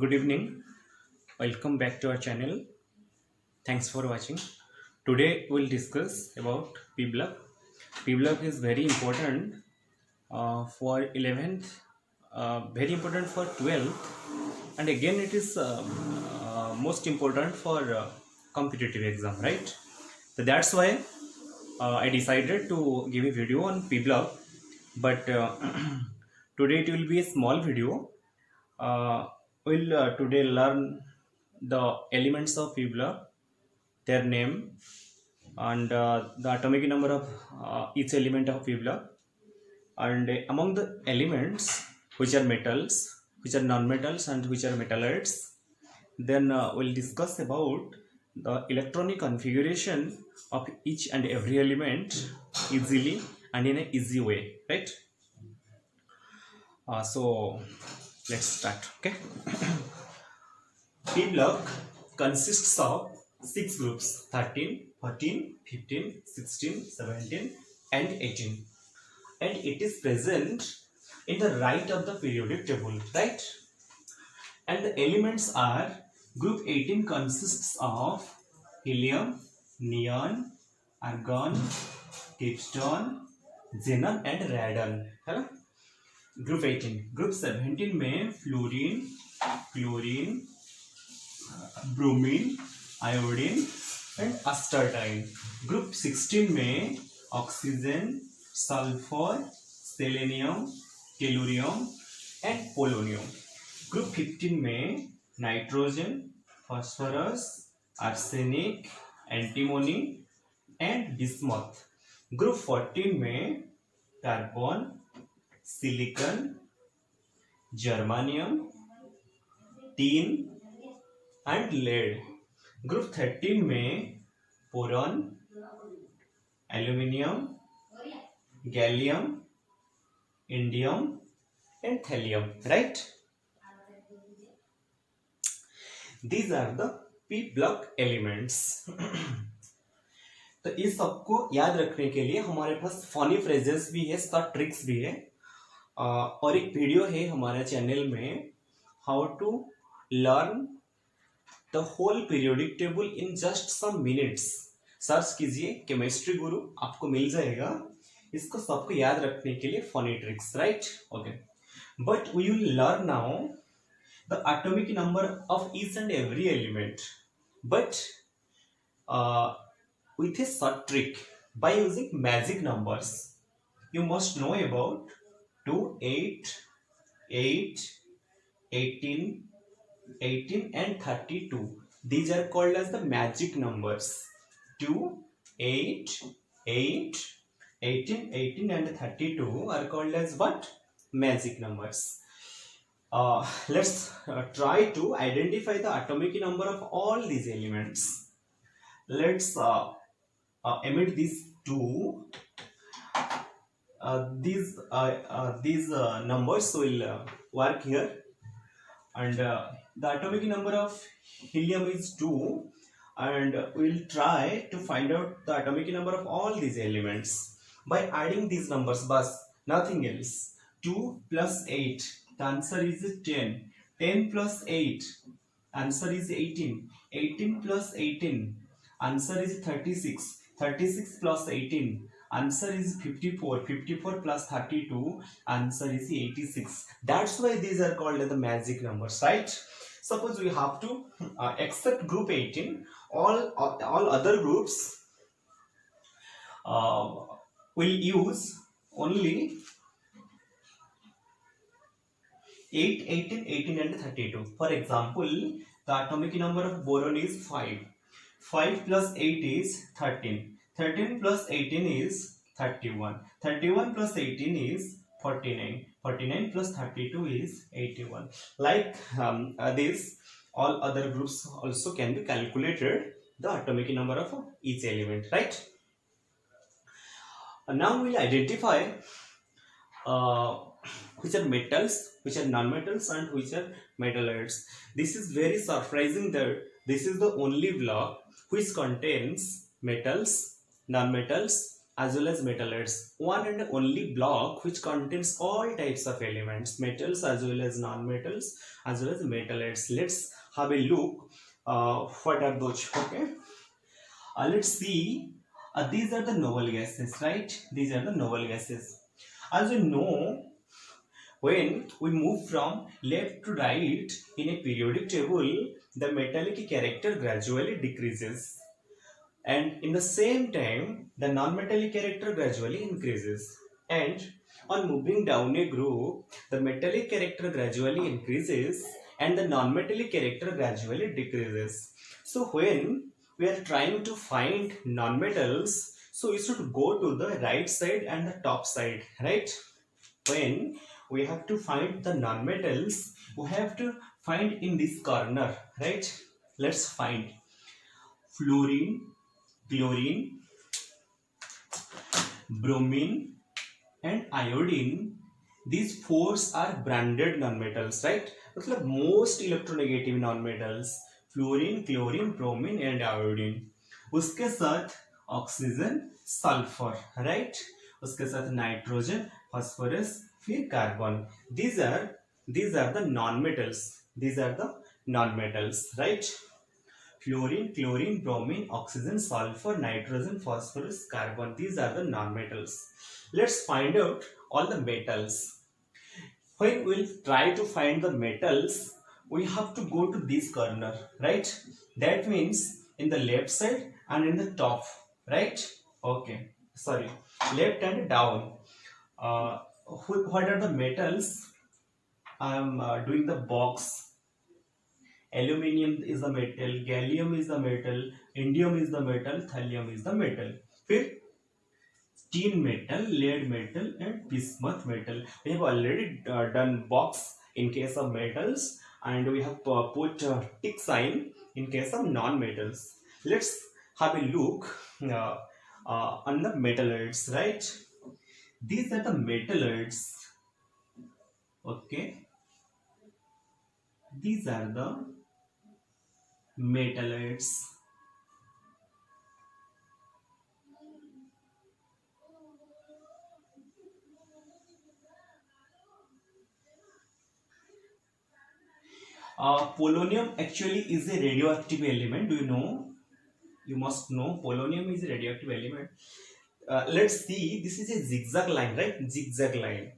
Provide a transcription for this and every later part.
Good evening. Welcome back to our channel. Thanks for watching. Today we'll discuss about P block. P block is very important for 11th, very important for 12th, and again it is most important for competitive exam, right? So that's why I decided to give a video on P block, but today it will be a small video. We'll today learn the elements of P block, their name, and the atomic number of each element of P block. And among the elements, which are metals, which are non-metals, and which are metalloids, then we'll discuss about the electronic configuration of each and every element easily and in a easy way, right? So let's start. Okay. P block consists of 6 groups: 13, 14, 15, 16, 17, and 18. And it is present in the right of the periodic table, right? And the elements are: group 18 consists of helium, neon, argon, krypton, xenon, and radon. है ना? Group 18. Group 17 में fluorine, chlorine, bromine, iodine and astatine. Group 16 में oxygen, sulphur, selenium, tellurium and polonium. Group 15 में nitrogen, phosphorus, arsenic, antimony and bismuth. Group 14 में carbon, silicon, germanium, tin and lead. Group 13 में boron, aluminium, gallium, indium and thallium, right? These are the P block elements. तो इस सबको याद रखने के लिए हमारे पास फनी फ्रेजेस भी है, शॉर्ट ट्रिक्स भी है, और एक वीडियो है हमारे चैनल में, how to learn the whole periodic table in just some minutes. Search कीजिए केमिस्ट्री गुरु, आपको मिल जाएगा. इसको सबको याद रखने के लिए funny tricks, right? Okay, but we will learn now the atomic number of each and every element, but with a short trick by using magic numbers. You must know about 2, 8, 8, 18, 18 and 32. These are called as the magic numbers. 2, 8, 8, 18, 18 and 32 are called as what? Magic numbers. Let's try to identify the atomic number of all these elements. Let's emit these two. These numbers will work here, and the atomic number of helium is 2, and we'll try to find out the atomic number of all these elements by adding these numbers, but nothing else. 2 plus 8, the answer is 10. 10 plus 8, answer is 18. 18 plus 18, answer is 36. 36 plus 18, answer is 54. 54 plus 32, answer is 86. That's why these are called the magic numbers, right? Suppose we have to except group 18, all other groups will use only 8, 18, 18 and 32. For example, the atomic number of boron is 5. 5 plus 8 is 13. 13 plus 18 is 31. 31 plus 18 is 49. 49 plus 32 is 81. Like this, all other groups also can be calculated, the atomic number of each element, right? Now we'll identify which are metals, which are non-metals, and which are metalloids. This is very surprising that this is the only block which contains metals, non-metals, as well as metalloids, one and only block which contains all types of elements, metals as well as non-metals as well as metalloids. Let's have a look what are those. Okay, let's see. These are the noble gases, right? These are the noble gases. As you know, when we move from left to right in a periodic table, the metallic character gradually decreases, and in the same time the non-metallic character gradually increases. And on moving down a group, the metallic character gradually increases and the non-metallic character gradually decreases. So when we are trying to find non-metals, so we should go to the right side and the top side, right? When we have to find the non-metals, we have to find in this corner, right? Let's find fluorine, chlorine, bromine and iodine. These four are branded nonmetals, right? मतलब most electronegative nonmetals, fluorine, chlorine, bromine and iodine. उसके साथ oxygen, sulphur, right? उसके साथ nitrogen, phosphorus, फिर carbon. These are the nonmetals. These are the nonmetals, right? Fluorine, chlorine, bromine, oxygen, sulfur, nitrogen, phosphorus, carbon. These are the nonmetals. Let's find out all the metals. When we'll try to find the metals, we have to go to this corner, right? That means in the left side and in the top, right? Okay, sorry, left and down. What are the metals? I'm doing the box. Aluminium is the metal, gallium is the metal, indium is the metal, thallium is the metal. फिर tin metal, lead metal and bismuth metal. We have already done box in case of metals, and we have put tick sign in case of non-metals. Let's have a look on the metalloids, right? These are the metalloids. Okay, these are the metalloids. Polonium actually is a radioactive element. Do you know? You must know polonium is a radioactive element. Let's see, this is a zigzag line, right? Zigzag line.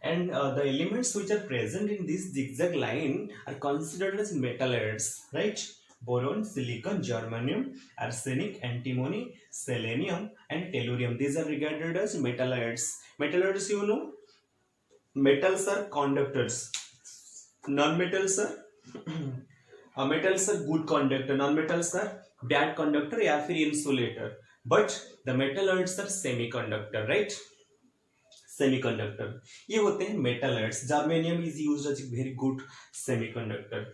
And the elements which are present in this zigzag line are considered as metalloids, right? Boron, silicon, germanium, arsenic, antimony, selenium and tellurium. These are regarded as metalloids. Metalloids, you know, metals are conductors. Non-metals are metals are good conductor, non-metals are bad conductor या फिर insulator. But the metalloids are semiconductor, right? Semiconductor. ये होते हैं metalloids. Germanium is used as a very good semiconductor.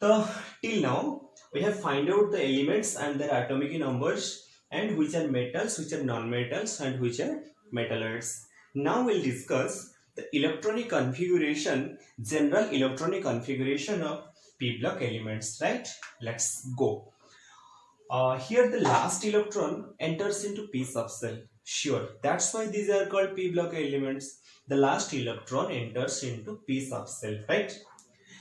So till now we have find out the elements and their atomic numbers and which are metals, which are non-metals and which are metalloids. Now we'll discuss the electronic configuration, general electronic configuration of p block elements, right? Let's go. Here the last electron enters into p subcell. Sure, that's why these are called p block elements. The last electron enters into p subcell, right?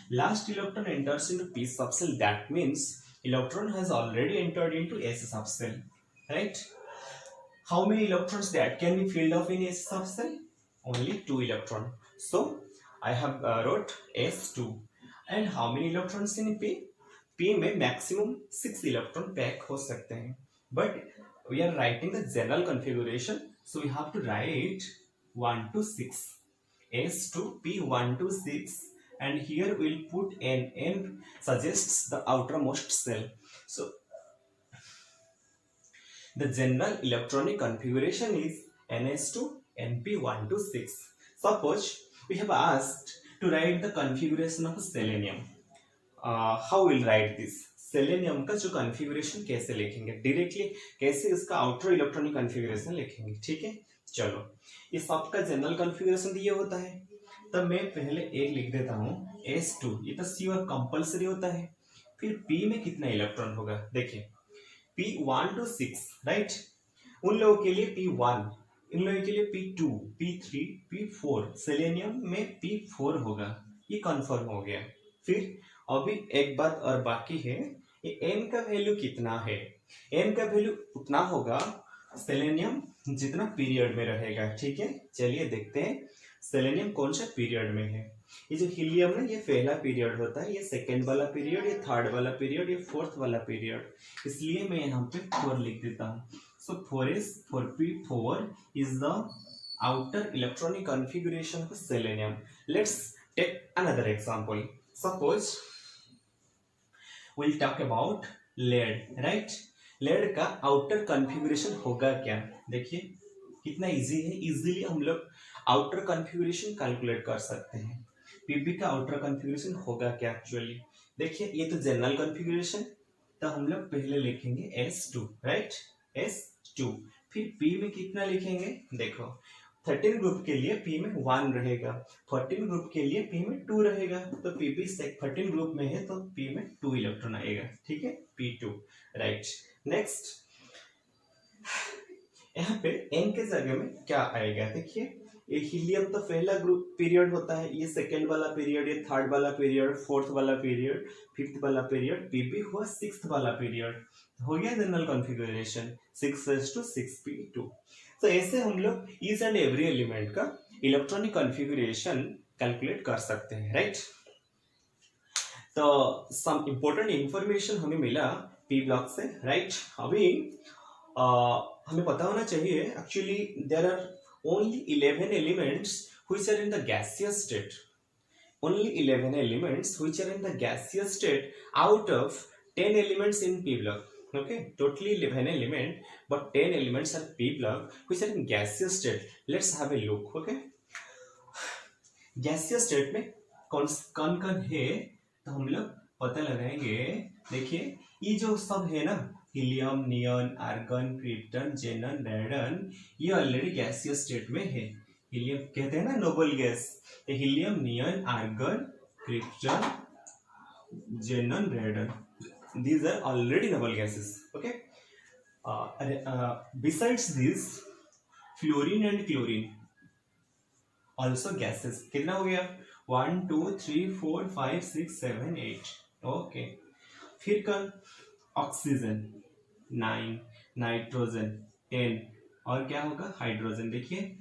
Last electron enters into p subcell. That means electron has already entered into s subcell, right? How many electrons that can be filled up in s subcell? Only 2 electrons. So I have wrote s2. And how many electrons in p? p में maximum 6 electron pack हो सकते हैं. But we are writing the general configuration, so we have to write 1 to 6. s2 p 1 to 6. And here we'll put n. N suggests the outermost cell. So the general electronic configuration is ns2 np1 to 6. Suppose we have asked to write the configuration of selenium. How we'll write this? Selenium का जो configuration कैसे लिखेंगे, directly कैसे इसका outer electronic configuration लिखेंगे. ठीक है, चलो ये सबका जनरल कॉन्फ़िगरेशन ये होता है. तब मैं पहले एक लिख देता हूँ s2. ये तो श्योर कंपलसरी होता है. फिर p में कितना इलेक्ट्रॉन होगा, देखिए p 1 to 6, राइट? उन लोगों के लिए P1, इन लोगों के लिए P2, P3, P4, सेलेनियम में P4 होगा, ये कंफर्म हो गया। फिर अभी एक बात और बाकी है, ये n का वैल्यू कितना है? n का वैल्यू उतना होगा सेलेनियम जितना पीरियड में रहेगा, ठीक है। चलिए देखते हैं सेलेनियम कौन सा पीरियड में है। ये जो हीलियम है ये पहला पीरियड होता है, ये सेकेंड वाला पीरियड, ये थर्ड वाला पीरियड, ये फोर्थ वाला पीरियड, इसलिए मैं यहाँ पे 4 लिख देता हूँ। सो 4p4 is the outer electronic configuration of selenium. Let's take another example. Suppose we'll talk about lead, right? lead का आउटर कॉन्फ़िगरेशन होगा क्या? देखिए कितना इजी है, इजीली हम लोग आउटर कॉन्फ़िगरेशन कैलकुलेट कर सकते हैं। पीबी का आउटर कॉन्फ़िगरेशन होगा क्या एक्चुअली? देखिए ये तो जनरल कॉन्फ़िगरेशन, तो हम लोग पहले लिखेंगे S2, राइट, S2। फिर P में कितना लिखेंगे? देखो 13 ग्रुप के लिए P में 1 रहेगा, 14 ग्रुप के लिए P में 2 रहेगा, तो P 13 ग्रुप में है तो P में 2 इलेक्ट्रॉन आएगा, ठीक है, P2, राइट। नेक्स्ट यहाँ पे N के जगह में क्या आएगा? देखिए ये हीलियम तो पहला ग्रुप पीरियड होता है, ये सेकेंड वाला पीरियड, ये थर्ड वाला पीरियड, फोर्थ वाला पीरियड, फिफ्थ वाला पीरियड, P हुआ सिक्स्थ वाला पीरियड, हो गया जनरल कॉन्फ़िगरेशन 6s2 6p2। तो ऐसे हम लोग ईच एंड एवरी एलिमेंट का इलेक्ट्रॉनिक कॉन्फ़िगरेशन कैलकुलेट कर सकते हैं, राइट। तो सम इम्पोर्टेंट इंफॉर्मेशन हमें मिला पी ब्लॉक से, राइट। अभी हमें पता होना चाहिए actually there are only 11 elements which are in the gaseous state. Only 11 elements which are in the gaseous state out of 10 elements in P block. Okay, totally 11 elements, but 10 elements are P block which are in gaseous state. Let's have a look. Okay, gaseous state में कौन कौन है तो हम लोग पता लगाएंगे। देखिए ये जो सब है ना, helium, neon, argon, krypton, xenon, रेडन, ये ऑलरेडी गैसियस स्टेट में है। हीलियम कहते हैं ना नोबल गैस, तो helium, neon, argon, krypton, xenon, radon, these are already noble gases. Okay, besides this fluorine and chlorine also gases. कितना हो गया? 1 2 3 4 5 6 7 8। ओके, फिर कल ऑक्सीजन 9, नाइट्रोजन 10, और क्या होगा? हाइड्रोजन। देखिए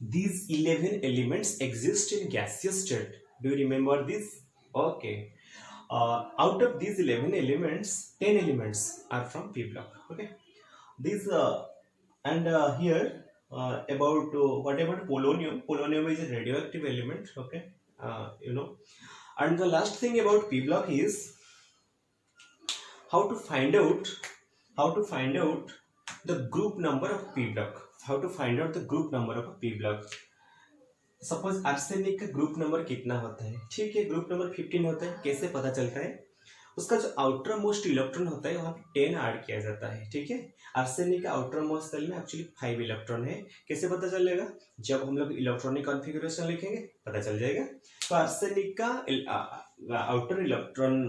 these 11 elements exist in gaseous state. Do you remember this? Okay, out of these 11 elements 10 elements are from P block. Okay, these and here about what about polonium? Polonium is a radioactive element. Okay, you know. And the last thing about P block is how to find out the group number of P block. How to find out the group number of a P block. Suppose arsenic का group number कितना होता है? ठीक है, group number 15 होता है। कैसे पता चलता है? उसका जो आउटर मोस्ट इलेक्ट्रॉन होता है वहां पे 10 ऐड किया जाता है, ठीक है। आर्सेनिक का आउटर मोस्ट सेल में एक्चुअली 5 इलेक्ट्रॉन है। कैसे पता चलेगा? जब हम लोग इलेक्ट्रॉनिक कॉन्फ़िगरेशन लिखेंगे पता चल जाएगा। तो आर्सेनिक का आउटर इलेक्ट्रॉन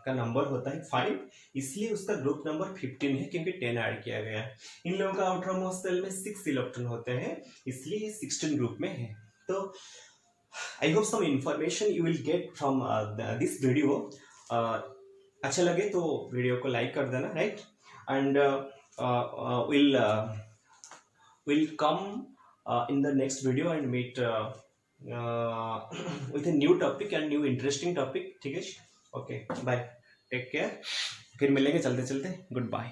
का नंबर होता है 5, इसलिए उसका ग्रुप नंबर 15 है क्योंकि 10 ऐड किया गया है। इन लोगों का आउटर मोस्ट सेल में 6 इलेक्ट्रॉन होते हैं, इसलिए ये 16 ग्रुप में है। तो I hope some information you will get from this video. अच्छा लगे तो वीडियो को लाइक कर देना, right. And we'll come in the next video and meet with a new topic and new interesting topic, ठीक है। ओके, बाय, टेक केयर, फिर मिलेंगे चलते चलते। Good bye.